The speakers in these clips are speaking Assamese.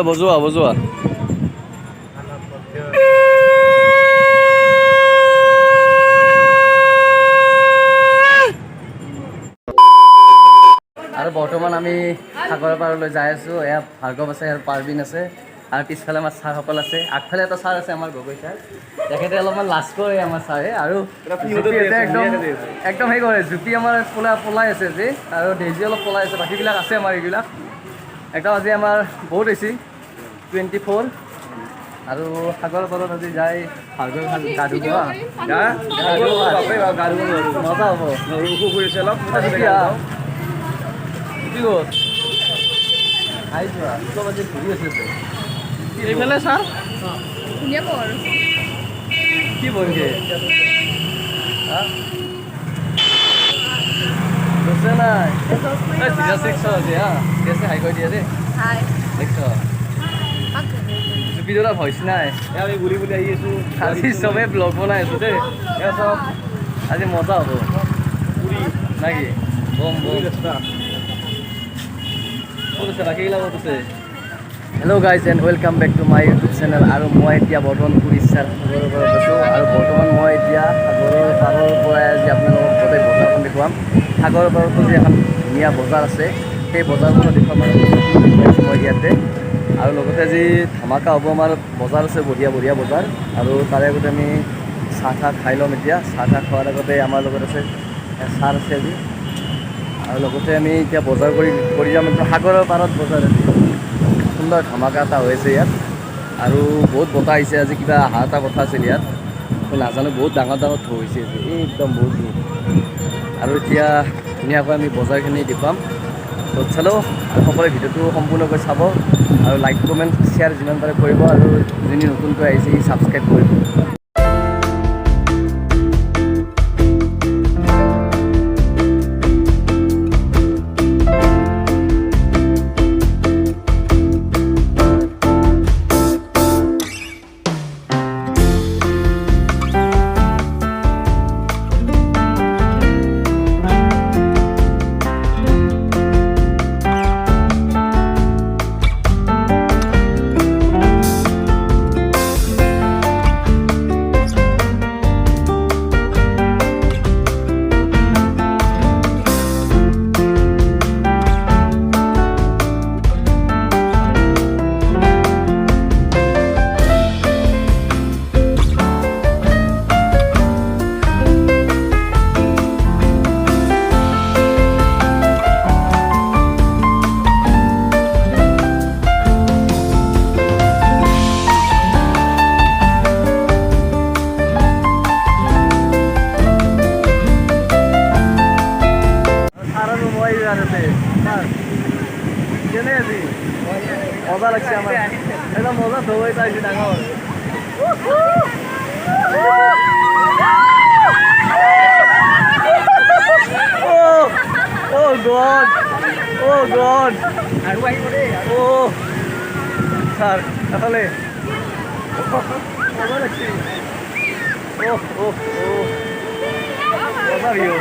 বজোৱা বজোৱা আৰু বৰ্তমান আমি সাগৰৰ পাৰলৈ যাই আছোঁ। এয়া ভাৰ্গৱ আছে আৰু পাৰ্বিন আছে আৰু পিছফালে আমাৰ ছাৰসকল আছে। আগফালে এটা ছাৰ আছে আমাৰ গগৈ ছাৰ, তেখেতে অলপমান লাজ কৰে আমাৰ ছাৰে। আৰু একদম সেই কৰে, জুতি আমাৰ পলাই আছে যে, আৰু ডেইজি অলপ পলাই আছে, বাকীবিলাক আছে আমাৰ এইবিলাক একদম। আজি আমাৰ বহুত হৈছে 24 আৰু সাগৰৰ পাৰত আজি যাই ভাৰ্গৱ গা ধুব মজা হ'ব। কি হ'ল আহিছোৱা চব আজি ঘূৰি আছে এইফালে ছাৰ কি বনগে বুঝছে নাই দেখছ দিয়া আছে হাই কৰি দিয়া দেই দেখছ জুপিডোলা ভইচ নাই আমি বুলি বুলি আহি আছোঁ। আজি চবেই ব্লগ বনাই আছোঁ দেই, চব আজি মজা হ'ব নাকি বম বম hello' guys and welcome back to my YouTube channel. আৰু মই এতিয়া বৰ্তমান উৰিষ্যাৰ সাগৰৰ পাৰত আছোঁ। আৰু বৰ্তমান মই এতিয়া সাগৰৰ পাৰৰ পৰাই আজি আপোনালোকক গোটেই বজাৰখন দেখুৱাম। সাগৰৰ পাৰতো যে এখন ধুনীয়া বজাৰ আছে, সেই বজাৰখনো দেখুৱাম আৰু দেখুৱাইছোঁ মই ইয়াতে। আৰু লগতে আজি ধামাকা হ'ব, আমাৰ বজাৰ আছে, বঢ়িয়া বঢ়িয়া বজাৰ। আৰু তাৰে আগতে আমি চাহ তাহ খাই ল'ম। এতিয়া চাহ তাহ খোৱাৰ আগতে আমাৰ লগত আছে ছাৰ আছে আজি, আৰু লগতে আমি এতিয়া বজাৰ কৰি যাম। সাগৰৰ পাৰত বজাৰ আজি সুন্দৰ ধামাকা এটা হৈছে ইয়াত, আৰু বহুত বতাহ আহিছে আজি, কিবা আহা এটা কথা আছিল ইয়াত, নাজানো। বহুত ডাঙৰ ডাঙৰ ঢৌ হৈছে আজি, একদম বহুত দূৰ। আৰু এতিয়া ধুনীয়াকৈ আমি বজাৰখিনি দেখুৱাম। তো চালো, আৰু সকলোৱে ভিডিঅ'টো সম্পূৰ্ণকৈ চাব, আৰু লাইক কমেণ্ট শ্বেয়াৰ যিমান পাৰে কৰিব, আৰু যোনে নতুনকৈ আহিছে সি ছাবস্ক্ৰাইব কৰিব। মজা লাগছে আমার, একদম মজা ধোয়াই চাইছি ডাঙর। Oh God! Oh God! Oh, sir তাহলে মজা লাগছে। Oh oh oh, মজা ভিউ।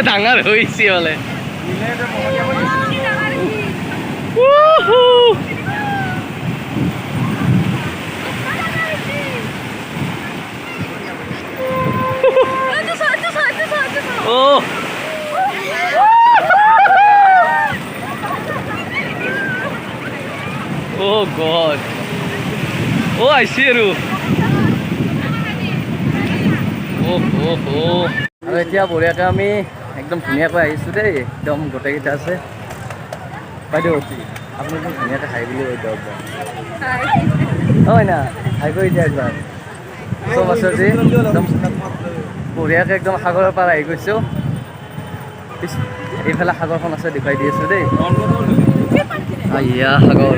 ডাঙৰ হৈছে বোলে Oh! Oh God! Oh, I see you. Oh, oh, oh. আৰু এতিয়া বঢ়িয়াকৈ আমি একদম ধুনীয়াকৈ আহিছোঁ দেই একদম গোটেইকেইটা আছে বাইদেউ আপুনি ধুনীয়াকৈ খাই বুলি কৈ দিয়ক হয় না খাই কৰি দিয়া একবাৰ চব আছে যে একদম বঢ়িয়াকৈ একদম সাগৰৰ পাৰ আহি গৈছোঁ এইফালে সাগৰখন আছে দেখুৱাই দি আছোঁ দেই আইয়া সাগৰ